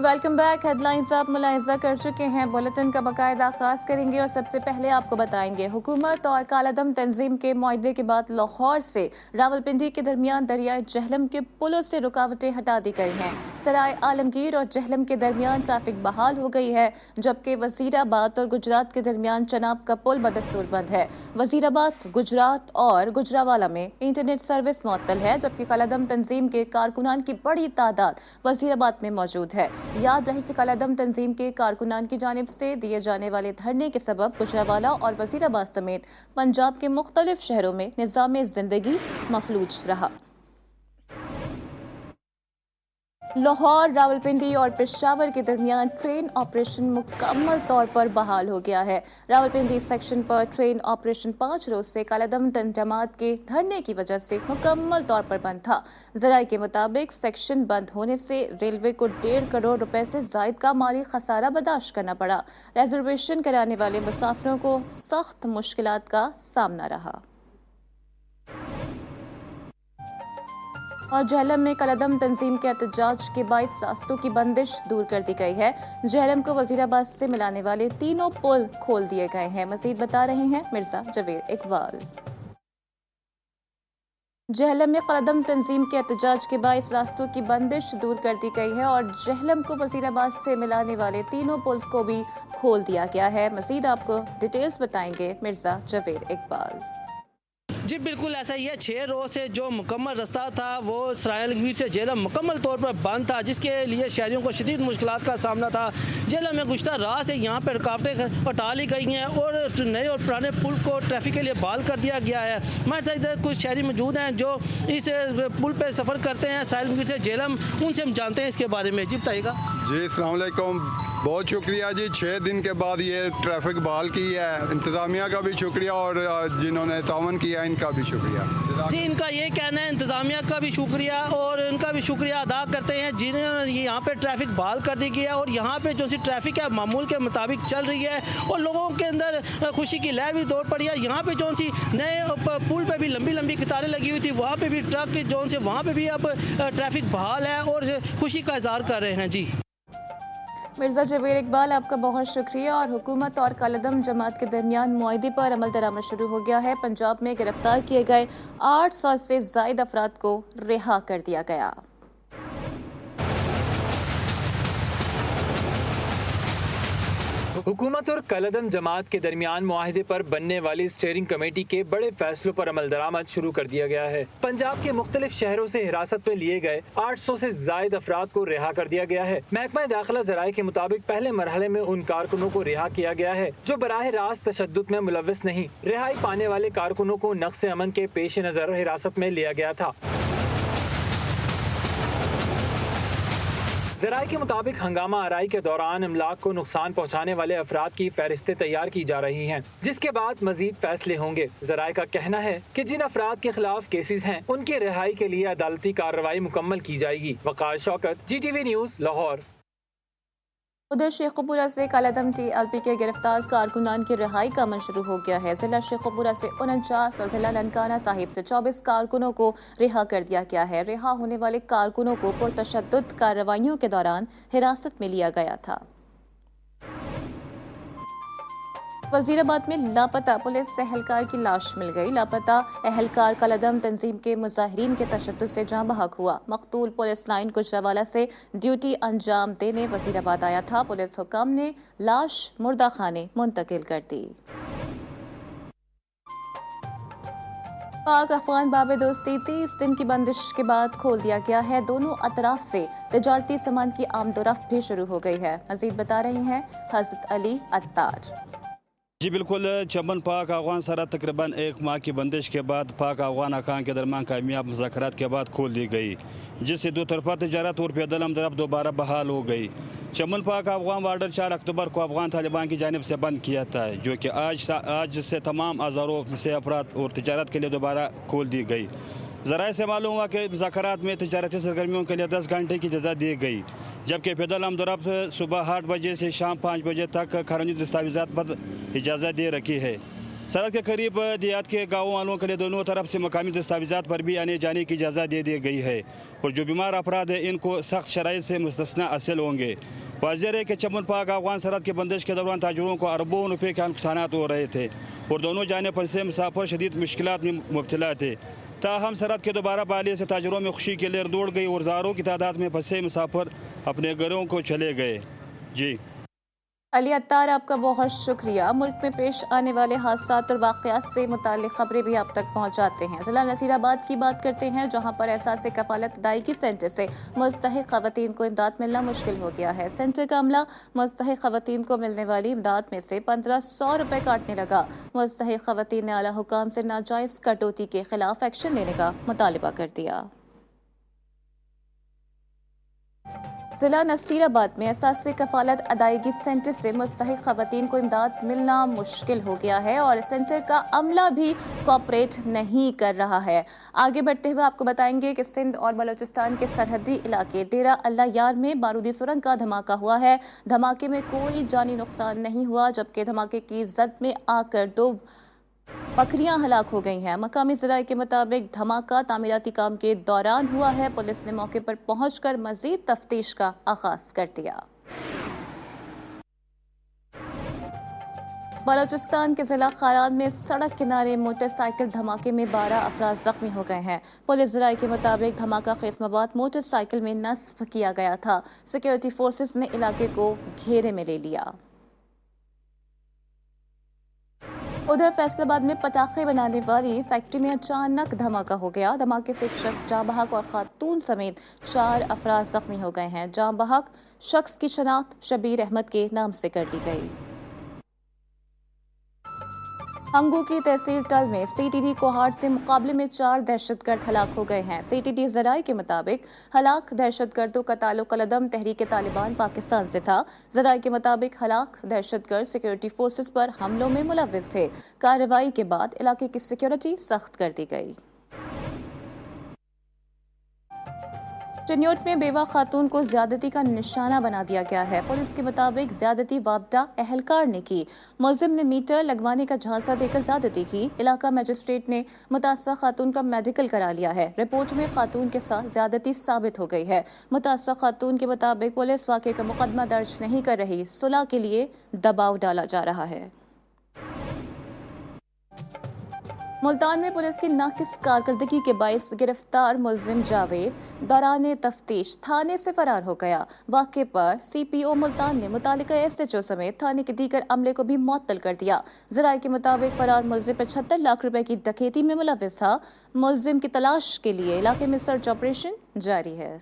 Welcome back. Headlines आप मुलाहिजा कर चुके हैं। बुलेटिन का बाकायदा आगाज करेंगे और सबसे पहले आपको बताएंगे हुकूमत और कालादम तंजीम के मुआहदे के बाद लाहौर से रावलपिंडी के दरमियान दरियाए जहलम के पुलों से रुकावटें हटा दी गई हैं। सराय आलमगीर और जहलम के दरमियान ट्रैफिक बहाल हो गई है, जबकि वजीराबाद और गुजरात के दरमियान चनाब का पुल बदस्तूर बंद है। वजीराबाद, गुजरात और गुजरावाला में इंटरनेट सर्विस मुअत्तल है, जबकि कालादम तंजीम के कारकुनान की बड़ी तादाद वजीराबाद में मौजूद है। याद रहे कि कालादम तंजीम के कारकुनान की जानिब से दिए जाने वाले धरने के सबब गुजरावाला और वजीराबाद समेत पंजाब के मुख्तलिफ शहरों में निज़ाम जिंदगी मफलूज रहा। लाहौर, रावलपिंडी और पेशावर के दरमियान ट्रेन ऑपरेशन मुकम्मल तौर पर बहाल हो गया है। रावलपिंडी सेक्शन पर ट्रेन ऑपरेशन 5 रोज से कालादम जमात के धरने की वजह से मुकम्मल तौर पर बंद था। जराये के मुताबिक सेक्शन बंद होने से रेलवे को 1.5 करोड़ रुपए से जायद का माली खसारा बर्दाश्त करना पड़ा। रिजर्वेशन कराने वाले मुसाफिरों को सख्त मुश्किलात का सामना रहा। और झेलम में कालादम तंजीम के एहतजाज के बाइस रास्तों की बंदिश दूर कर दी गई है। झेलम को वजीराबाद से मिलाने वाले तीनों पुल खोल दिए गए हैं। मजीद बता रहे हैं मिर्जा जवेद इकबाल। झेलम में कालादम तंजीम के एहतजाज के बाइस रास्तों की बंदिश दूर कर दी गई है और झेलम को वजीराबाद से मिलाने वाले तीनों पुल को भी खोल दिया गया है। मजीद आपको डिटेल्स बताएंगे मिर्जा जवेद इकबाल। जी बिल्कुल ऐसा ही है। 6 रोज से जो मुकम्मल रास्ता था वो सरायलगीर से झेलम मुकम्मल तौर पर बंद था, जिसके लिए शहरियों को शदीद मुश्किलात का सामना था। झेलम में गुज़श्ता रात से यहाँ पर रुकावटें हटा ली गई हैं और नए और पुराने पुल को ट्रैफिक के लिए बहाल कर दिया गया है। हमारे साथ इधर कुछ शहरी मौजूद हैं जो इस पुल पर सफ़र करते हैं सरायलगीर से झेलम, उनसे हम जानते हैं इसके बारे में। जी बताइएगा। जी अस्सलाम वालेकुम, बहुत शुक्रिया जी। 6 दिन के बाद ये ट्रैफिक बहाल की है, इंतज़ामिया का भी शुक्रिया और जिन्होंने तावन किया इनका भी शुक्रिया। जी इनका ये कहना है इंतज़ामिया का भी शुक्रिया और इनका भी शुक्रिया अदा करते हैं जिन्होंने यहाँ पे ट्रैफिक बहाल कर दी गई है और यहाँ पे जो सी ट्रैफिक है मामूल के मुताबिक चल रही है और लोगों के अंदर खुशी की लहर भी दौड़ पड़ी है। यहाँ पे जो सी नए पुल पे भी लंबी लंबी कतारें लगी हुई थी, वहाँ पे भी ट्रक जो से वहाँ पे भी अब ट्रैफिक बहाल है और खुशी का इजहार कर रहे हैं। जी मिर्जा जवेद इकबाल, आपका बहुत शुक्रिया। और हुकूमत और कालादम जमात के दरमियान मुआहदे पर अमल दरामद शुरू हो गया है। पंजाब में गिरफ्तार किए गए 800 से जायद अफराद को रिहा कर दिया गया। हुकूमत और कालादम जमात के दरमियान मुआहदे पर बनने वाली स्टीयरिंग कमेटी के बड़े फैसलों पर अमल दरामद शुरू कर दिया गया है। पंजाब के मुख्तलिफ शहरों से हिरासत में लिए गए 800 से जायद अफराद को रिहा कर दिया गया है। महकमा दाखिला जराये के मुताबिक पहले मरहले में उन कारकुनों को रिहा किया गया है जो बराह रास्त तशद्दुद में मुलव्वस नहीं। रिहाई पाने वाले कारकुनों को नक्स अमन के पेश नजर हिरासत में लिया गया था। ज़राए के मुताबिक हंगामा आराई के दौरान इमलाक को नुकसान पहुँचाने वाले अफराद की फहरिस्तें तैयार की जा रही हैं, जिसके बाद मजीद फैसले होंगे। ज़राए का कहना है कि जिन अफराद के खिलाफ केसेस हैं उनकी रिहाई के लिए अदालती कार्रवाई मुकम्मल की जाएगी। वकार शौकत, GTV न्यूज़, लाहौर। उधर शेखपुरा से कालादम TLP के गिरफ्तार कारकुनान की रिहाई का अमल शुरू हो गया है। जिला शेखपुरा से 49 और जिला ननकाना साहिब से 24 कारकुनों को रिहा कर दिया गया है। रिहा होने वाले कारकुनों को पुरतशद्दुद कार्रवाइयों के दौरान हिरासत में लिया गया था। वजीराबाद में लापता पुलिस एहलकार की लाश मिल गई। लापता एहलकार कालादम तंजीम के मुजाहिरीन के तशद्दुद से जाँ बहक हुआ। मकतूल पुलिस लाइन गुजरावाला से ड्यूटी अंजाम देने वजीराबाद आया था। पुलिस हुकाम ने लाश मुर्दा खाने मुंतकिल कर दी। पाक अफगान बाब दोस्ती 30 दिन की बंदिश के बाद खोल दिया गया है। दोनों अतराफ से तिजारती सामान की आमदोरफ्त भी शुरू हो गई है। मजीद बता रहे हैं हजरत अली अत्तार। जी बिल्कुल, चमन पाक अफगान सरहद तकरीबन 1 माह की बंदिश के बाद पाक अफगान अरकान के दरमियान कामयाब मुज़ाकरात के बाद खोल दी गई, जिससे दो तरफा तजारत और पैदल आमदरफ्त दोबारा बहाल हो गई। चमन पाक अफगान बॉर्डर 4 अक्टूबर को अफगान तालिबान की जानिब से बंद किया था, जो कि आज से तमाम हज़ारों से अफराद और तजारत के लिए दोबारा खोल दी गई। ज़राए से मालूम हुआ कि मुज़ाकरात में तजारती सरगर्मियों के लिए 10 घंटे की इजाज़त दी गई, जबकि पैदल आमदरफ्त सुबह 8 बजे से शाम 5 बजे तक कानूनी दस्तावेज़ात पर इजाज़त दे रखी है। सड़क के करीब देहात के गाँव वालों के लिए दोनों तरफ से मकामी दस्तावेजात पर भी आने जाने की इजाज़त दे दी गई है और जो बीमार अफराद हैं इनको सख्त शराइत से मुस्तस्ना हासिल होंगे। वाज़ेह है कि चमन पाक अफगान सरहद की बंदिश के दौरान ताजरों को अरबों रुपये के नुकसानात हो रहे थे और दोनों जानिब से मुसाफिर शदीद मुश्किलात में मुब्तला थे। ताहम सरहद के दोबारा बहाली से ताजरों में खुशी के लिए दौड़ गई और हज़ारों की तादाद में फंसे मुसाफिर अपने घरों को चले गए। जी अली अत्तार, आपका बहुत शुक्रिया। मुल्क में पेश आने वाले हादसात और वाक़यात से मुताल्लिक़ खबरें भी आप तक पहुँचाते हैं। ज़िला नसीराबाद की बात करते हैं, जहाँ पर एहसास कफ़ालत अदायगी सेंटर से मुस्तहिक़ ख़वातीन को इमदाद मिलना मुश्किल हो गया है। सेंटर का अमला मुस्तहिक़ ख़वातीन को मिलने वाली इमदाद में से 1500 रुपये काटने लगा। मुस्तहिक़ ख़वातीन ने आला हुकाम से नाजायज़ कटौती के खिलाफ एक्शन लेने का मुतालबा कर दिया। जिला नसीराबाद में एहसास कफ़ालत अदायगी सेंटर से मुस्तहिक़ ख़वातीन को इमदाद मिलना मुश्किल हो गया है और सेंटर का अमला भी कोऑपरेट नहीं कर रहा है। आगे बढ़ते हुए आपको बताएंगे कि सिंध और बलूचिस्तान के सरहदी इलाके डेरा अल्लाह यार में बारूदी सुरंग का धमाका हुआ है। धमाके में कोई जानी नुकसान नहीं हुआ, जबकि धमाके की जद में आकर 2 बकरियां हलाक हो गई हैं। मकामी ज़राए के मुताबिक धमाका तामीराती काम के दौरान हुआ है। पुलिस ने मौके पर पहुंचकर मजीद तफ्तीश का आगाज कर दिया। बलूचिस्तान के जिला खारान में सड़क किनारे मोटरसाइकिल धमाके में 12 अफराद जख्मी हो गए हैं। पुलिस ज़राए के मुताबिक धमाका क़िस्माबाद मोटरसाइकिल में नस्ब किया गया था। सिक्योरिटी फोर्सेस ने इलाके को घेरे में ले लिया। उधर फैसलाबाद में पटाखे बनाने वाली फैक्ट्री में अचानक धमाका हो गया। धमाके से एक शख्स जाँ बहक और खातून समेत 4 अफराद जख्मी हो गए हैं। जाँ बहक शख्स की शनाख्त शबीर अहमद के नाम से कर दी गई। हंगू की तहसील टल में सीटीडी कोहाट से मुकाबले में 4 दहशतगर्द हलाक हो गए हैं। सीटीडी ज़राए के मुताबिक हलाक दहशतगर्दों का ताल्लुक कलदम तहरीक तालिबान पाकिस्तान से था। ज़राए के मुताबिक हलाक दहशतगर्द सिक्योरिटी फोर्सेस पर हमलों में मुलव्विस थे। कार्रवाई के बाद इलाके की सिक्योरिटी सख्त कर दी गई। चिन्योट में बेवा खातून को ज्यादती का निशाना बना दिया गया है। पुलिस के मुताबिक ज्यादती वापडा अहलकार ने की। मुलजिम ने मीटर लगवाने का झांसा देकर ज्यादती की। इलाका मजिस्ट्रेट ने मुतासरा खातून का मेडिकल करा लिया है। रिपोर्ट में खातून के साथ ज्यादती साबित हो गई है। मुतासरा खातून के मुताबिक पुलिस वाक़े का मुकदमा दर्ज नहीं कर रही। सुलह के लिए दबाव डाला जा रहा है। मुल्तान में पुलिस की नाकिस कारकर्दगी के बायस गिरफ्तार मुलजिम जावेद दौरान तफ्तीश थाने से फरार हो गया। वाक़े पर CPO मुल्तान ने मुतालिका SHO समेत थाने के दीगर अमले को भी मुअत्तल कर दिया। ज़राए के मुताबिक फरार मुलजिम 75 लाख रुपए की डकैती में मुलव्विस था। मुलजिम की तलाश के लिए इलाके में सर्च ऑपरेशन जारी है।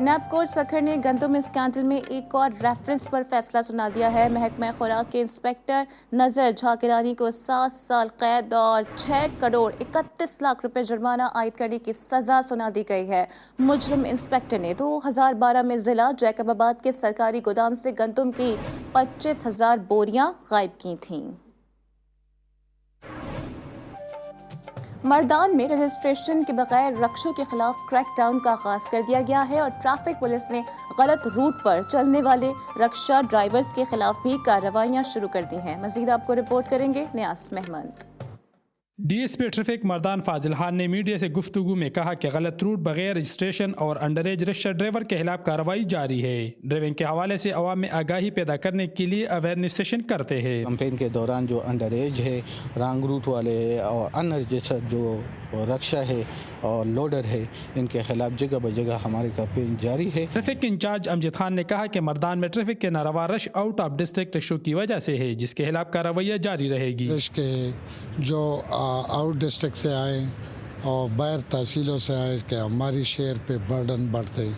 नैपकोर सखर ने गंदम स्कैंडल में एक और रेफरेंस पर फैसला सुना दिया है। महकमा खुराक के इंस्पेक्टर नजर झाकिरानी को 7 साल कैद और 6 करोड़ 31 लाख रुपए जुर्माना आयद करने की सजा सुना दी गई है। मुजरिम इंस्पेक्टर ने 2012 में जिला जैकबाबाद के सरकारी गोदाम से गंदम की 25,000 बोरियां गायब की थीं। मर्दान में रजिस्ट्रेशन के बगैर रक्षों के खिलाफ क्रैकडाउन का आगाज कर दिया गया है और ट्रैफिक पुलिस ने गलत रूट पर चलने वाले रक्षा ड्राइवर्स के खिलाफ भी कार्रवाइयां शुरू कर दी हैं। मजीद आपको रिपोर्ट करेंगे नियाज महमद। DSP ट्रैफिक मर्दान फाजिल खान ने मीडिया से गुफ्तगू में कहा कि गलत रूट बगैर रजिस्ट्रेशन और अंडर एज रजिस्टर्ड ड्राइवर के खिलाफ कार्रवाई जारी है। ड्राइविंग के हवाले से अवाम में आगाही पैदा करने के लिए अवेयरनेस सेशन करते हैं। कैंपेन के दौरान जो अंडर एज है, रॉन्ग रूट वाले है और अनरजिस्टर्ड जो रक्षा है और लोडर है, इनके खिलाफ जगह ब जगह हमारी कैंपेन जारी है। ट्रैफिक इंचार्ज अमजद खान ने कहा कि मर्दान में ट्रैफिक के नारवा rush out of district issue की वजह से है, जिसके खिलाफ कार्रवाई जारी रहेगी। के जो आउट डिस्ट्रिक्ट से आए और बाहर तहसीलों से आए कि हमारी शहर पे बर्डन बढ़ते,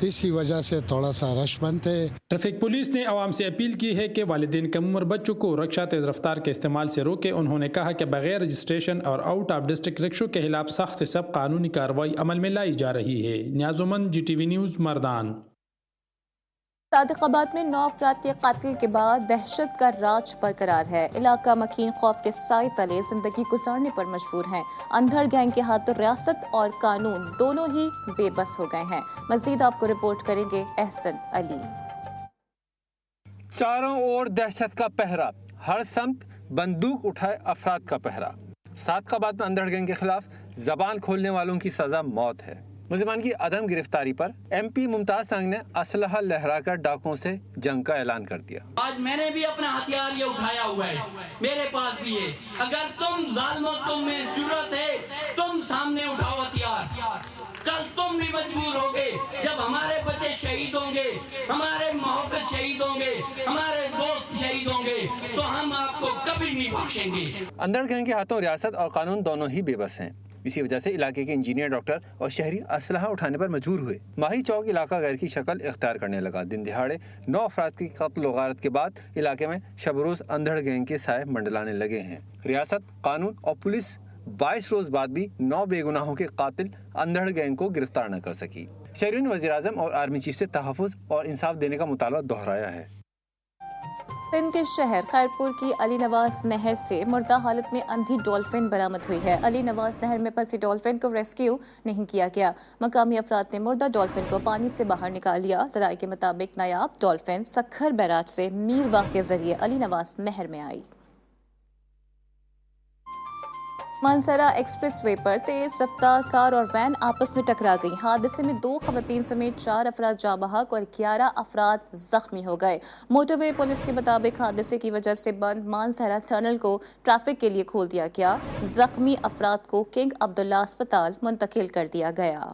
इसी वजह से थोड़ा सा रश बनते। ट्रैफिक पुलिस ने आवाम से अपील की है कि वालिदैन कम उम्र बच्चों को रक्षा तेज रफ्तार के इस्तेमाल से रोके। उन्होंने कहा कि बगैर रजिस्ट्रेशन और आउट ऑफ डिस्ट्रिक्ट रिक्शों के खिलाफ सख्त से सख्त कानूनी कार्रवाई अमल में लाई जा रही है। न्याजुमन GTV न्यूज़ मर्दान। सादिकाबाद में 9 अफराद के कत्ल के बाद दहशत का राज बरकरार है। इलाका मकीन खौफ के साए तले जिंदगी गुजारने पर मजबूर हैं। अंधड़ गैंग के हाथों रियासत और कानून दोनों ही बेबस हो गए हैं। मजीद आपको रिपोर्ट करेंगे एहसन अली। चारों ओर दहशत का पहरा, हर समत बंदूक उठाए अफराद का पहरा। सादिकाबाद में अंधड़ गैंग के खिलाफ जबान खोलने वालों की सजा मौत है। मुलजिमान की अदम गिरफ्तारी पर MP मुमताज सांग ने असलहा लहराकर डाकुओं से जंग का ऐलान कर दिया। आज मैंने भी अपना हथियार ये उठाया हुआ है, मेरे पास भी है। अगर तुम जालिमों, तुम में जुर्रत है, तुम सामने उठाओ हथियार। कल तुम भी मजबूर होगे जब हमारे बच्चे शहीद होंगे, हमारे मोहब्बत शहीद होंगे, हमारे दोस्त शहीद होंगे, तो हम आपको कभी नहीं बख्शेंगे। अंधड़ गैंग के हाथों रियासत और कानून दोनों ही बेबस हैं। इसी वजह से इलाके के इंजीनियर, डॉक्टर और शहरी असलहा उठाने पर मजबूर हुए। माही चौक इलाका गैर की शक्ल इख्तियार करने लगा। दिन दिहाड़े 9 अफराद की कत्ल और गारत के बाद इलाके में शबरोज अंधड़ गैंग के साए मंडलाने लगे हैं। रियासत, कानून और पुलिस 22 रोज बाद भी 9 बेगुनाहों के कातिल अंधड़ गैंग को गिरफ्तार न कर सकी। शहरियों ने वज़ीर आज़म और आर्मी चीफ से तहफ़्फ़ुज़ और इंसाफ देने का मुतालबा दोहराया है। सिंध के शहर खैरपुर की अली नवाज नहर से मुर्दा हालत में अंधी डॉल्फिन बरामद हुई है। अली नवाज नहर में फंसी डॉल्फिन को रेस्क्यू नहीं किया गया। मकामी अफराद ने मुर्दा डॉल्फिन को पानी से बाहर निकाल लिया। ज़राए के मुताबिक नायाब डॉल्फिन सखर बैराज से मीरवाह के जरिए अली नवाज नहर में आई। मानसरा एक्सप्रेसवे पर तेज रफ्तार कार और वैन आपस में टकरा गई। हादसे में 2 खवातीन समेत 4 अफराद जाँ बहक और 11 अफराद जख्मी हो गए। मोटरवे पुलिस के मुताबिक हादसे की वजह से बंद मानसरा टनल को ट्रैफिक के लिए खोल दिया गया। जख्मी अफराद को किंग अब्दुल्ला अस्पताल मुंतकिल कर दिया गया।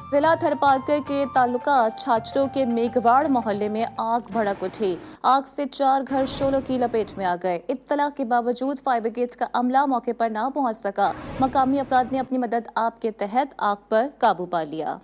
जिला थरपारकर के तालुका छाछरों के मेघवाड़ मोहल्ले में आग भड़क उठी। आग से 4 घर शोलों की लपेट में आ गए। इत्तला के बावजूद फायर ब्रिगेड का अमला मौके पर ना पहुंच सका। मकामी अफराद ने अपनी मदद आप के तहत आग पर काबू पा लिया।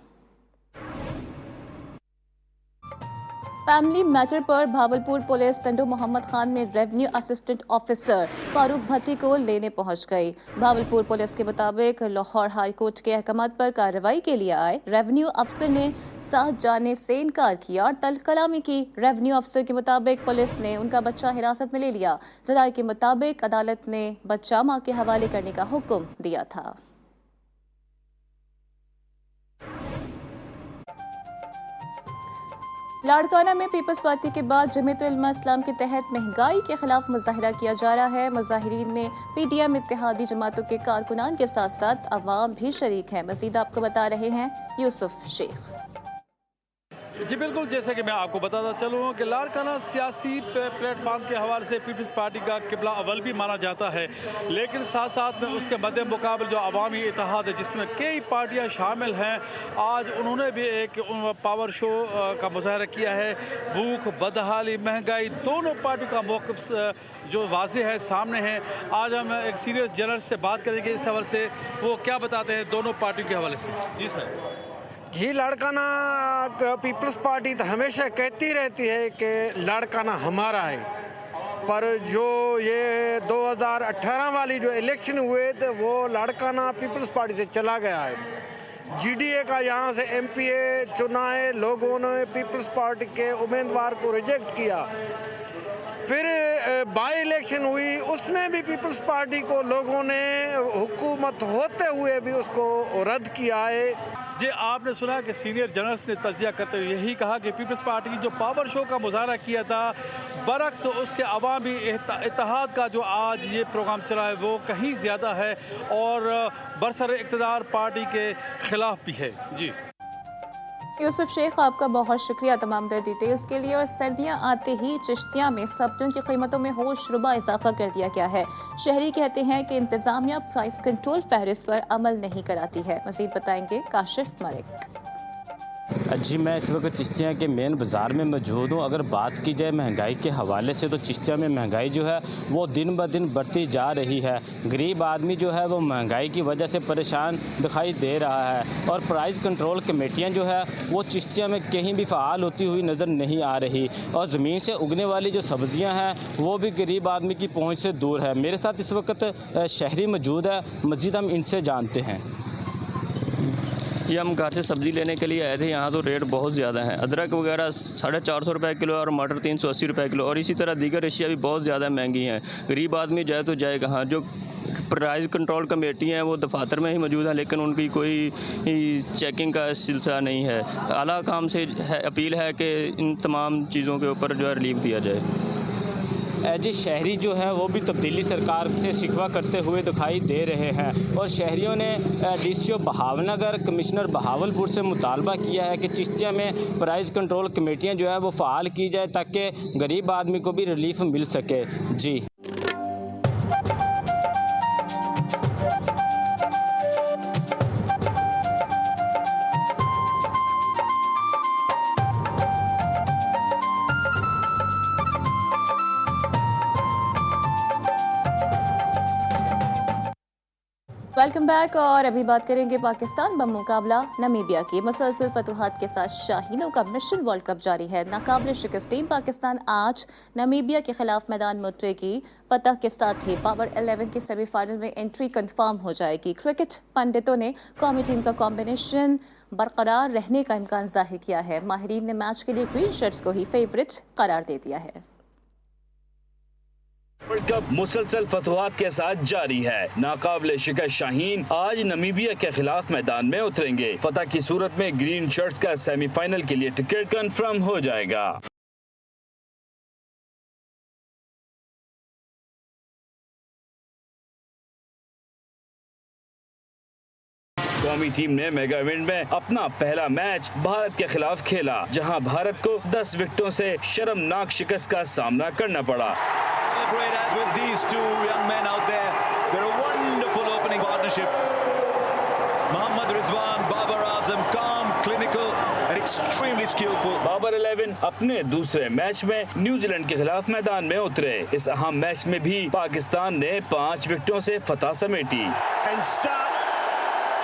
फैमिली मैटर पर भावलपुर पुलिस टंडू मोहम्मद खान में रेवेन्यू असिस्टेंट ऑफिसर फारूक भट्टी को लेने पहुंच गई। भावलपुर पुलिस के मुताबिक लाहौर हाई कोर्ट के अहकामात पर कार्रवाई के लिए आए रेवेन्यू अफसर ने साथ जाने से इनकार किया और तलकलामी की। रेवेन्यू अफसर के मुताबिक पुलिस ने उनका बच्चा हिरासत में ले लिया। ज़राए के मुताबिक अदालत ने बच्चा मां के हवाले करने का हुक्म दिया था। लाड़काना में पीपल्स पार्टी के बाद जमीयत उलमा इस्लाम के तहत महंगाई के खिलाफ मुजाहिरा किया जा रहा है। मुजाहिरीन में PDM इत्तेहादी जमातों के कारकुनान के साथ साथ अवाम भी शरीक हैं। मज़ीद आपको बता रहे हैं यूसुफ शेख। जी बिल्कुल, जैसे कि मैं आपको बताता चलूँ कि लाड़काना सियासी प्लेटफार्म के हवाले से पीपल्स पार्टी का किबला अव्वल भी माना जाता है, लेकिन साथ साथ में उसके मद्दे मुकाबले जो अवामी इत्तेहाद है जिसमें कई पार्टियां शामिल हैं, आज उन्होंने भी एक पावर शो का मुजाहरा किया है। भूख, बदहाली, महंगाई, दोनों पार्टियों का मौक़िफ़ जो वाज़ेह है सामने है। आज हम एक सीनियर जर्नलिस्ट से बात करेंगे इस हवाले से, वो क्या बताते हैं दोनों पार्टियों के हवाले से। जी सर। जी, लाड़काना पीपल्स पार्टी तो हमेशा कहती रहती है कि लाड़काना हमारा है, पर जो ये 2018 वाली जो इलेक्शन हुए थे वो लाड़काना पीपल्स पार्टी से चला गया है। GDA का यहाँ से MPA चुना है, लोगों ने पीपल्स पार्टी के उम्मीदवार को रिजेक्ट किया। फिर बाई इलेक्शन हुई, उसमें भी पीपल्स पार्टी को लोगों ने हुकूमत होते हुए भी उसको रद्द किया है। जी, आपने सुना कि सीनियर जर्नलिस्ट ने तजिया करते हुए यही कहा कि पीपल्स पार्टी की जो पावर शो का मुजाहरा किया था, बरक्स उसके अवामी इत्तेहाद का जो आज ये प्रोग्राम चला है वो कहीं ज़्यादा है और बरसर इक़्तिदार पार्टी के ख़िलाफ़ भी है। जी यूसुफ शेख, आपका बहुत शुक्रिया तमाम डिटेल्स के लिए। और सर्दियां आते ही चिश्तिया में सब्जियों की कीमतों में होशरुबा इजाफा कर दिया गया है। शहरी कहते हैं कि इंतजामिया प्राइस कंट्रोल फहरिस्त पर अमल नहीं कराती है। मज़ीद बताएंगे काशिफ मलिक। जी, मैं इस वक्त चिश्तिया के मेन बाज़ार में मौजूद हूँ। अगर बात की जाए महंगाई के हवाले से तो चिश्तिया में महंगाई जो है वो दिन ब दिन बढ़ती जा रही है। गरीब आदमी जो है वो महंगाई की वजह से परेशान दिखाई दे रहा है और प्राइस कंट्रोल कमेटियाँ जो है वो चिश्तिया में कहीं भी फ़ाल होती हुई नज़र नहीं आ रही और ज़मीन से उगने वाली जो सब्ज़ियाँ हैं वो भी गरीब आदमी की पहुँच से दूर है। मेरे साथ इस वक्त शहरी मौजूद है, मज़ीद हम इनसे जानते हैं। ये हम घर से सब्ज़ी लेने के लिए आए थे। यहाँ तो रेट बहुत ज़्यादा है। अदरक वगैरह 450 रुपये किलो और मटर 380 रुपये किलो और इसी तरह दीगर अशिया भी बहुत ज़्यादा महंगी हैं। गरीब आदमी जाए तो जाए कहाँ। जो प्राइस कंट्रोल कमेटी हैं वो दफातर में ही मौजूद है, लेकिन उनकी कोई चेकिंग का सिलसिला नहीं है। आला काम से अपील है कि इन तमाम चीज़ों के ऊपर जो है रिलीफ दिया जाए। जी शहरी जो है वो भी तब्दीली सरकार से शिकवा करते हुए दिखाई दे रहे हैं और शहरियों ने DCO बहावलनगर कमिश्नर बहावलपुर से मुतालबा किया है कि चिश्तिया में प्राइस कंट्रोल कमेटियां जो है वो फ़ाल की जाए ताकि गरीब आदमी को भी रिलीफ मिल सके। जी वेलकम बैक। और अभी बात करेंगे पाकिस्तान बमुकाबला नमीबिया की। मुसलसल फतुहात के साथ शाहीनों का मिशन वर्ल्ड कप जारी है। नाकाबिल शिकस्त टीम पाकिस्तान आज नमीबिया के खिलाफ मैदान में उतरेगी। फतह के साथ ही पावर 11 के सेमीफाइनल में एंट्री कंफर्म हो जाएगी। क्रिकेट पंडितों ने कौमी टीम का कॉम्बिनेशन बरकरार रहने का इम्कान जाहिर किया है। माहिरीन ने मैच के लिए ग्रीन शर्ट्स को ही फेवरेट करार दे दिया है। वर्ल्ड कप मुसलसल फतुहात के साथ जारी है। नाकाबिल शिकस्त शाहीन आज नमीबिया के खिलाफ मैदान में उतरेंगे। फतह की सूरत में ग्रीन शर्ट्स का सेमीफाइनल के लिए टिकट कंफर्म हो जाएगा। कौमी टीम ने मेगा इवेंट में अपना पहला मैच भारत के खिलाफ खेला, जहां भारत को 10 विकेटों से शर्मनाक शिकस्त का सामना करना पड़ा। बाबर 11 अपने दूसरे मैच में न्यूजीलैंड के खिलाफ मैदान में उतरे। इस अहम मैच में भी पाकिस्तान ने 5 विकेटों से फतह समेटी।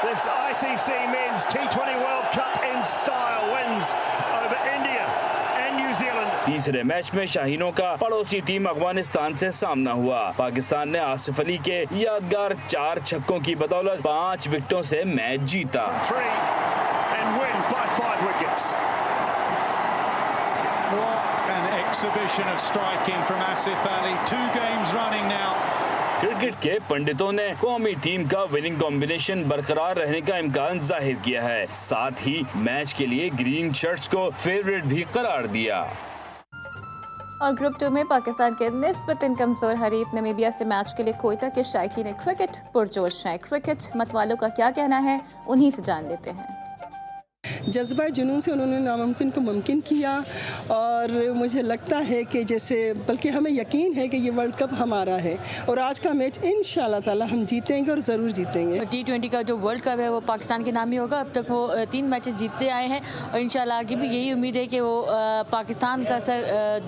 This ICC Men's T20 World Cup in style wins over India and New Zealand. तीसरे मैच में शाहीनों का पड़ोसी टीम अफगानिस्तान से सामना हुआ। पाकिस्तान ने आसिफ अली के यादगार 4 छक्कों की बदौलत 5 विकेटों से मैच जीता। 3 and win by 5 wickets. What an exhibition of striking from Asif Ali. 2 games running now. Cricket के पंडितों ने कौमी टीम का विनिंग कॉम्बिनेशन बरकरार रहने का इम्कान जाहिर किया है। साथ ही मैच के लिए ग्रीन शर्ट्स को फेवरेट भी करार दिया। और ग्रुप 2 में पाकिस्तान के निस्बतन कमजोर हरीफ नमीबिया से मैच के लिए कोयटा के शायकीन क्रिकेट पुरजोश हैं। क्रिकेट मतवालों का क्या कहना है, उन्हीं से जान लेते हैं। जज्बा जुनून से उन्होंने नामुमकिन को मुमकिन किया और मुझे लगता है कि जैसे बल्कि हमें यकीन है कि ये वर्ल्ड कप हमारा है और आज का मैच इंशाल्लाह ताला हम जीतेंगे और ज़रूर जीतेंगे। T20 का जो वर्ल्ड कप है वो पाकिस्तान के नाम ही होगा। अब तक वो 3 मैचेस जीतते आए हैं और इंशाल्लाह आगे भी यही उम्मीद है कि वो पाकिस्तान का सर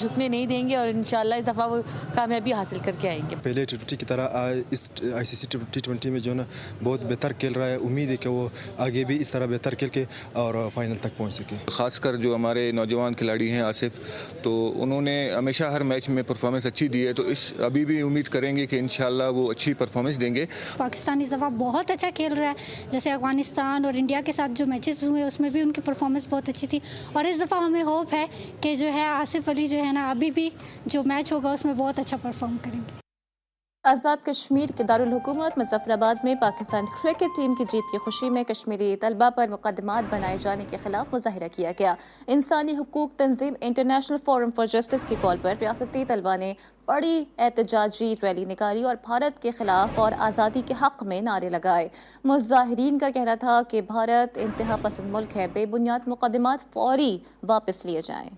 झुकने नहीं देंगे और इंशाल्लाह इस दफ़ा वो कामयाबी हासिल करके आएंगे। पहले T20 की तरह इस ICC T20 में जो ना बहुत बेहतर खेल रहा है। उम्मीद है कि वो आगे भी इस तरह बेहतर खेल के और फाइनल तक पहुंच सके। खासकर जो हमारे नौजवान खिलाड़ी हैं आसिफ, तो उन्होंने हमेशा हर मैच में परफॉर्मेंस अच्छी दी है, तो अभी भी उम्मीद करेंगे कि इंशाल्लाह वो अच्छी परफॉर्मेंस देंगे। पाकिस्तान इस दफ़ा बहुत अच्छा खेल रहा है। जैसे अफगानिस्तान और इंडिया के साथ जो मैचेस हुए उसमें भी उनकी परफॉर्मेंस बहुत अच्छी थी और इस दफ़ा हमें होप है कि जो है आसिफ अली जो है ना अभी भी जो मैच होगा उसमें बहुत अच्छा परफॉर्म करेंगे। आज़ाद कश्मीर के दारुल हुकूमत मुजफ्फराबाद में पाकिस्तान क्रिकेट टीम की जीत की खुशी में कश्मीरी तलबा पर मुकदमात बनाए जाने के खिलाफ मुजाहिरा किया गया। इंसानी हुकूक तंजीम इंटरनेशनल फोरम फॉर जस्टिस की कॉल पर रियासती तलबा ने बड़ी एहतजाजी रैली निकाली और भारत के खिलाफ और आज़ादी के हक में नारे लगाए। मुजाहिरीन का कहना था कि भारत इंतहा पसंद मुल्क है, बेबुनियाद मुकदमात फौरी वापस लिए जाएं।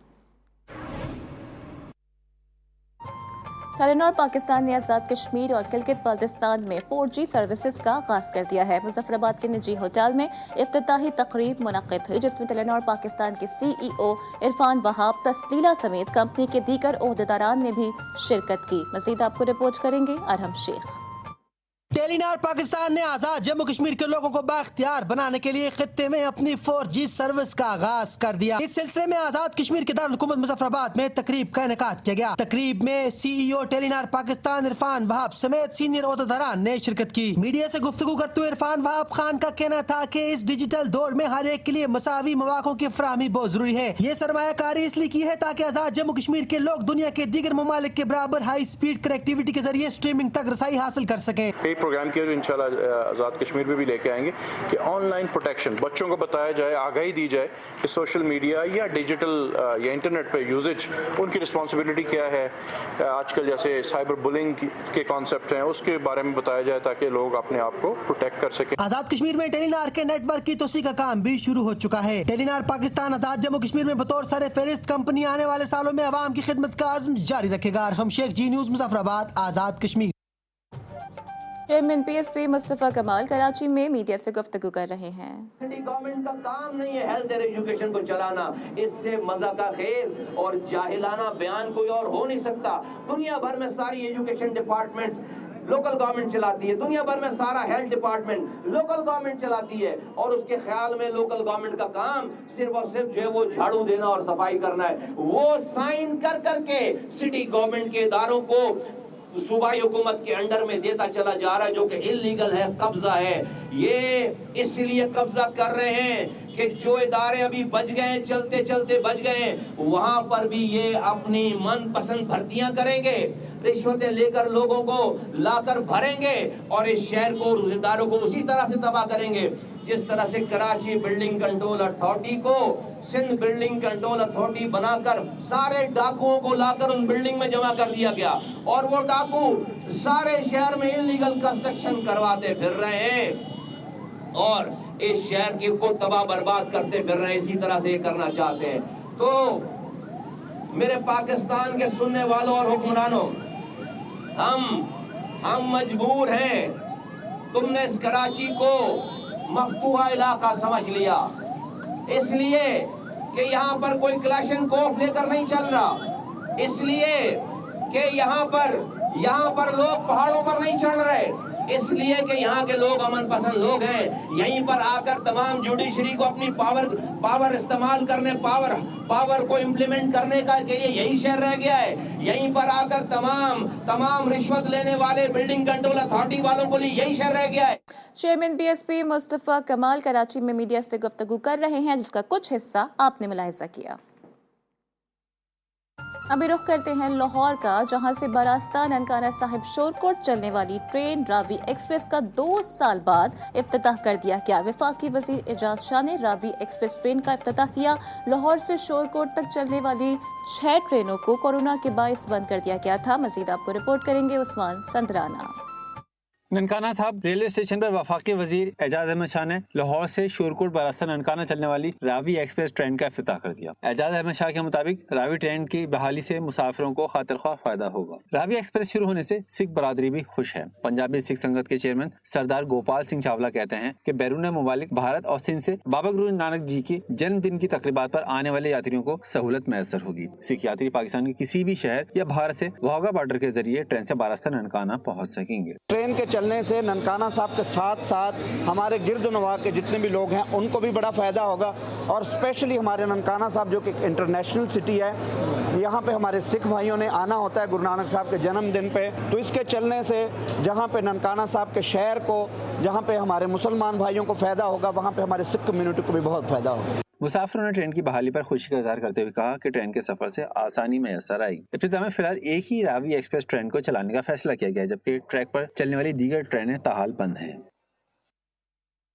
टेलीनॉर पाकिस्तान ने आज़ाद कश्मीर और गिलगित बाल्टिस्तान में 4G सर्विसेज का आगाज कर दिया है। मुजफ्फराबाद के निजी होटल में इफ्तिताही तकरीब मुनक़िद हुई, जिसमें टेलीनॉर पाकिस्तान के CEO इरफान वहाब तस्लीला समेत कंपनी के दीगर ओहदेदारान ने भी शिरकत की। मज़ीद आपको रिपोर्ट करेंगे अरहम शेख। टेलीनार पाकिस्तान ने आज़ाद जम्मू कश्मीर के लोगों को बाख्तियार बनाने के लिए खित्ते में अपनी 4G सर्विस का आगाज कर दिया। इस सिलसिले में आज़ाद कश्मीर के दारुल हुकूमत मुजफ्फराबाद में तकरीब का इनेकाद किया गया। तकरीब में CEO टेलीनार पाकिस्तान इरफान वहाब समेत सीनियर ओहदेदारान ने शिरकत की। मीडिया से गुफ्तगू करते हुए इरफान वहाब खान का कहना था कि इस डिजिटल दौर में हर एक के लिए मसावी मौक़ों की फराहमी बहुत जरूरी है। ये सरमायाकारी इसलिए की है ताकि आज़ाद जम्मू कश्मीर के लोग दुनिया के दीगर ममालिक के बराबर हाई स्पीड कनेक्टिविटी के जरिए स्ट्रीमिंग तक रसाई हासिल कर सके। प्रोग्राम किया जो इंशाल्लाह आज़ाद कश्मीर में भी लेके आएंगे कि ऑनलाइन प्रोटेक्शन बच्चों को बताया जाए, आगाही दी जाए कि सोशल मीडिया या डिजिटल या इंटरनेट पे यूजेज उनकी रिस्पांसिबिलिटी क्या है। आजकल जैसे साइबर बुलिंग के कॉन्सेप्ट हैं उसके बारे में बताया जाए ताकि लोग अपने आप को प्रोटेक्ट कर सकें। आज़ाद कश्मीर में टेलीनार के नेटवर्क की तोसी का काम भी शुरू हो चुका है। टेलीनार पाकिस्तान आज़ाद जम्मू कश्मीर में बतौर सर फहरिस्त कंपनी आने वाले सालों में अवाम की खिदमत का अज़्म जारी रखेगा। हम शेख जी news Muzaffarabad, Azad Kashmir. Chairman PSP Mustafa कमाल कराची में मीडिया से गुफ्तगू कर रहे हैं। सिटी गवर्नमेंट का काम नहीं है हेल्थ और एजुकेशन को चलाना। इससे मज़ाका खेज और जाहिलाना बयान कोई और हो नहीं सकता। दुनिया भर में सारी एजुकेशन डिपार्टमेंट्स लोकल गवर्नमेंट चलाती है, दुनिया भर में सारा हेल्थ डिपार्टमेंट लोकल गवर्नमेंट चलाती है, और उसके ख्याल में लोकल गवर्नमेंट का काम सिर्फ और सिर्फ जो है वो झाड़ू देना और सफाई करना है। वो साइन कर करके सिटी गवर्नमेंट के इदारों को सूबाई हुकूमत के अंडर में देता चला जा रहा है, जो कि इल्लीगल है, कब्जा है। ये इसलिए कब्जा कर रहे हैं कि जो इदारे अभी बच गए, चलते चलते बच गए, वहां पर भी ये अपनी मनपसंद भर्तियां करेंगे, रिश्वतें लेकर लोगों को लाकर भरेंगे और इस शहर को, रोजेदारों को उसी तरह से तबाह करेंगे जिस तरह से कराची बिल्डिंग कंट्रोल अथॉरिटी को सिंध बिल्डिंग कंट्रोल अथॉरिटी बनाकर सारे डाकुओं को लाकर उस बिल्डिंग में जमा कर दिया गया, और वो डाकू सारे शहर में इल्लीगल कंस्ट्रक्शन करवाते फिर रहे हैं और इस शहर की को तबाह बर्बाद करते फिर रहे हैं। इसी तरह से ये करना चाहते हैं। तो मेरे पाकिस्तान के सुनने वालों और हुक्मरानों, हम मजबूर हैं। तुमने इस कराची को मफ्तूहा इलाका समझ लिया, इसलिए कि यहाँ पर कोई क्लाशनकोफ लेकर नहीं चल रहा, इसलिए कि यहाँ पर लोग पहाड़ों पर नहीं चढ़ रहे, इसलिए कि यहाँ के लोग अमन पसंद लोग हैं। यहीं पर आकर तमाम जुडिशरी को अपनी पावर इस्तेमाल करने, पावर को इम्प्लीमेंट करने का के लिए यही शहर रह गया है। यहीं पर आकर तमाम रिश्वत लेने वाले बिल्डिंग कंट्रोल अथॉरिटी वालों को लिए यही शहर रह गया है। चेयरमैन PSP मुस्तफ़ा कमाल कराची में मीडिया से गुफ्तगू कर रहे हैं, जिसका कुछ हिस्सा आपने मुलाहिजा किया। अभी रुख करते हैं लाहौर का, जहां से बरास्ता ननकाना साहिब शोरकोट चलने वाली ट्रेन रावी एक्सप्रेस का 2 साल बाद इफ्तिताह कर दिया गया। वफाकी वज़ीर एजाज शाह ने रावी एक्सप्रेस ट्रेन का इफ्तिताह किया। लाहौर से शोरकोट तक चलने वाली 6 ट्रेनों को कोरोना के बायस बंद कर दिया गया था। मजीद आपको रिपोर्ट करेंगे उस्मान संदराना। ननकाना साहब रेलवे स्टेशन पर वफाकी वजीर एजाज अहमद शाह ने लाहौर से शोरकोट बरास्ता ननकाना चलने वाली रावी एक्सप्रेस ट्रेन का इफ्तिताह कर दिया। एजाज अहमद शाह के मुताबिक रावी ट्रेन की बहाली से मुसाफिरों को खातिरख्वाह फायदा होगा। रावी एक्सप्रेस शुरू होने से सिख बरादरी भी खुश है। पंजाबी सिख संगत के चेयरमैन सरदार गोपाल सिंह चावला कहते हैं कि बैरून मुमालिक भारत और सिंध से बाबा गुरु नानक जी के जन्मदिन की तकरीबात पर आने वाले यात्रियों को सहूलत मैसर होगी। सिख यात्री पाकिस्तान के किसी भी शहर या भारत से वाघा बॉर्डर के जरिए ट्रेन से बरास्ता ननकाना पहुँच सकेंगे। ट्रेन के चलने से ननकाना साहब के साथ साथ हमारे गिरद नवाह के जितने भी लोग हैं उनको भी बड़ा फ़ायदा होगा, और स्पेशली हमारे ननकाना साहब जो कि इंटरनेशनल सिटी है, यहाँ पे हमारे सिख भाइयों ने आना होता है गुरु नानक साहब के जन्मदिन पे, तो इसके चलने से जहाँ पे ननकाना साहब के शहर को, जहाँ पे हमारे मुसलमान भाइयों को फ़ायदा होगा, वहाँ पे हमारे सिख कम्युनिटी को भी बहुत फ़ायदा होगा। मुसाफिरों ने ट्रेन की बहाली पर खुशी का इजहार करते हुए कहा कि ट्रेन के सफर से आसानी मैसर आई। इब्तिदा में फिलहाल एक ही रावी एक्सप्रेस ट्रेन को चलाने का फैसला किया गया है, जबकि ट्रैक पर चलने वाली दीगर ट्रेनें ताहाल बंद हैं।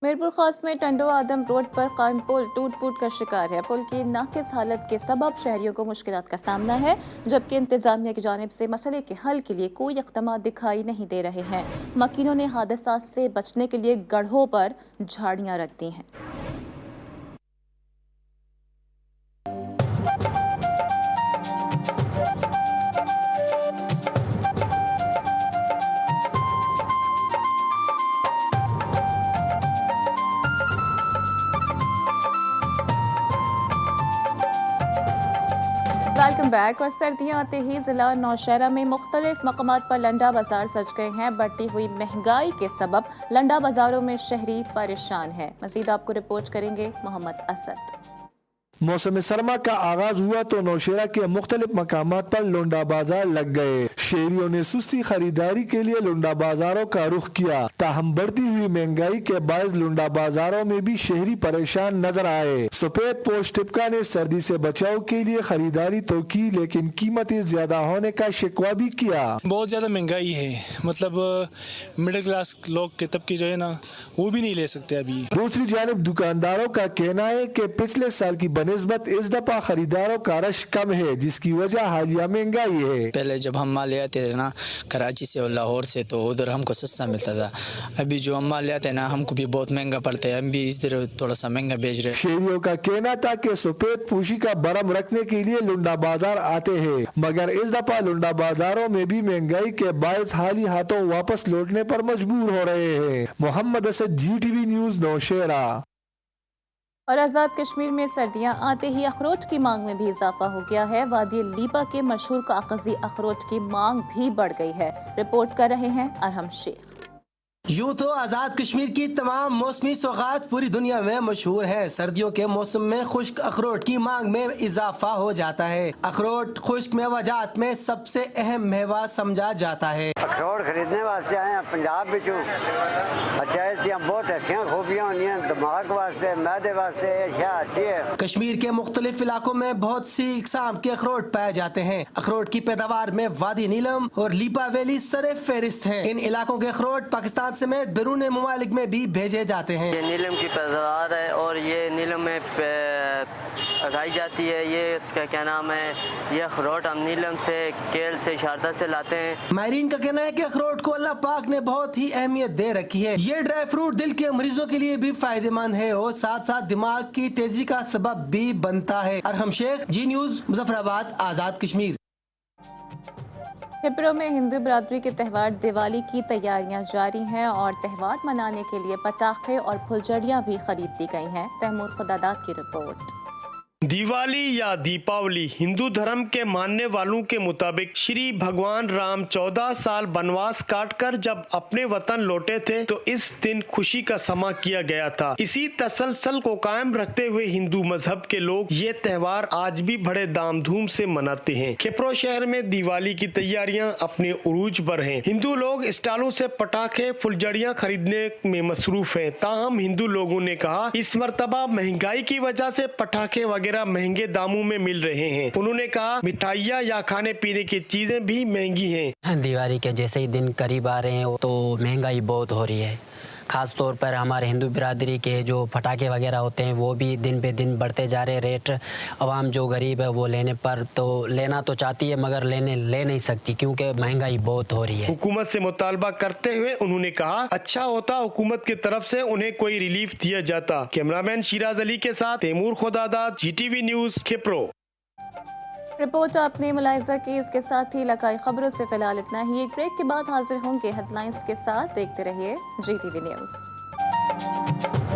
मीरपुर खास में टंडो आदम रोड पर कायम पुल टूट-फूट का शिकार है। पुल की नाकिस हालत के सबब शहरियों को मुश्किलात का सामना है, जबकि इंतजामिया की जानिब से मसले के हल के लिए कोई इक़दाम दिखाई नहीं दे रहे हैं। मकीनों ने हादसात से बचने के लिए गढ़ों पर झाड़ियाँ रख दी हैं। Welcome back. और सर्दियां आते ही जिला नौशहरा में मुख्तलिफ मकामात पर लंडा बाजार सज गए हैं। बढ़ती हुई महंगाई के सबब लंडा बाजारों में शहरी परेशान है। मजीद आपको रिपोर्ट करेंगे मोहम्मद असद। मौसम सरमा का आगाज हुआ तो नौशेरा के मुख्तलिफ मकामात पर लुंडा बाजार लग गए। शहरियों ने सुस्ती खरीदारी के लिए लुंडा बाजारों का रुख किया। ताहम बढ़ती हुई महंगाई के बायस लुंडा बाजारों में भी शहरी परेशान नजर आए। सफेद पोश टिपका ने सर्दी से बचाव के लिए खरीदारी तो की, लेकिन कीमतें ज्यादा होने का शिकवा भी किया। बहुत ज्यादा महंगाई है, मतलब मिडिल क्लास लोग के तबके जो है ना वो भी नहीं ले सकते अभी। दूसरी जानिब दुकानदारों का कहना है कि पिछले साल की निस्बत इस दफा खरीदारों का रश कम है, जिसकी वजह हालिया महंगाई है। पहले जब हम माल ले आते थे ना कराची से और लाहौर से, तो उधर हमको सस्ता मिलता था। अभी जो हम माल ले आते हैं ना हमको भी बहुत महंगा पड़ता है, हम भी इस तरह थोड़ा सा महंगा बेच रहे हैं। शहरियों का कहना था कि सफेद पोशी का बरम रखने के लिए लुंडा बाजार आते हैं, मगर इस दफा लुंडा बाजारों में भी महंगाई के बायस हाली हाथों वापस लौटने पर मजबूर हो रहे हैं। Mohammad Asad, GTV news, Nowshera. और आज़ाद कश्मीर में सर्दियां आते ही अखरोट की मांग में भी इजाफा हो गया है। वादी लीपा के मशहूर कागजी अखरोट की मांग भी बढ़ गई है। रिपोर्ट कर रहे हैं अरहम शेख। यूँ तो आज़ाद कश्मीर की तमाम मौसमी सौगात पूरी दुनिया में मशहूर है। सर्दियों के मौसम में खुश्क अखरोट की मांग में इजाफा हो जाता है। अखरोट खुश्क मेवाजात में सबसे अहम मेवा समझा जाता है। अखरोट खरीदने वास्ते आए हैं पंजाब बिचू। अच्छा इसकी बहुत अच्छी खूबियां होनी हैं, दिमाग वास्ते, मैदे वास्ते अच्छा अच्छी है। कश्मीर के मुख्तलिफ इलाकों में बहुत सी इकसाम के अखरोट पाए जाते हैं। अखरोट की पैदावार में वादी नीलम और लीपा वैली सरे फहरिस्त है। इन इलाकों के अखरोट पाकिस्तान समेत बैरून मुमालिक में भी भेजे जाते हैं। ये नीलम की पैदावार है और ये नीलम में उगाई जाती है। ये इसका क्या नाम है, ये अखरोट हम नीलम से, केल से, शारदा से लाते हैं। माहिरीन का कहना है कि अखरोट को अल्लाह पाक ने बहुत ही अहमियत दे रखी है। ये ड्राई फ्रूट दिल के मरीजों के लिए भी फायदेमंद है और साथ साथ दिमाग की तेजी का सबब भी बनता है। अरहम शेख, जी न्यूज, मुजफ्फराबाद, आज़ाद कश्मीर। हिप्रो में हिंदू बिरादरी के त्यौहार दिवाली की तैयारियां जारी हैं और त्यौहार मनाने के लिए पटाखे और फुलझड़ियां भी खरीद दी गई हैं। तैमूर खुदादाद की रिपोर्ट। दिवाली या दीपावली हिंदू धर्म के मानने वालों के मुताबिक श्री भगवान राम 14 साल वनवास काटकर जब अपने वतन लौटे थे तो इस दिन खुशी का समा किया गया था। इसी तसलसल को कायम रखते हुए हिंदू मजहब के लोग ये त्योहार आज भी बड़े धामधूम से मनाते हैं। खिप्रो शहर में दिवाली की तैयारियां अपने उरूज पर हैं। हिंदू लोग स्टॉलों से पटाखे फुलझड़ियां खरीदने में मसरूफ हैं। ताहम हिंदू लोगों ने कहा इस मरतबा महंगाई की वजह से पटाखे वगैरह महंगे दामों में मिल रहे हैं। उन्होंने कहा मिठाइयाँ या खाने पीने की चीजें भी महंगी हैं। दिवाली के जैसे ही दिन करीब आ रहे हैं तो महंगाई बहुत हो रही है। खास तौर पर हमारे हिंदू बिरादरी के जो पटाखे वगैरह होते हैं वो भी दिन पे दिन बढ़ते जा रहे रेट। आवाम जो गरीब है वो लेने पर तो लेना तो चाहती है मगर ले नहीं सकती क्योंकि महंगाई बहुत हो रही है। हुकूमत से मुतालबा करते हुए उन्होंने कहा अच्छा होता हुकूमत की तरफ से उन्हें कोई रिलीफ दिया जाता। कैमरामैन शिराज अली के साथ तैमूर खुदादाद, GTV न्यूज, खिप्रो। रिपोर्ट आपने मुलाहिजा की। इसके साथ ही इलाकाई खबरों से फिलहाल इतना ही। एक ब्रेक के बाद हाजिर होंगे हेडलाइंस के साथ। देखते रहिए GTV न्यूज।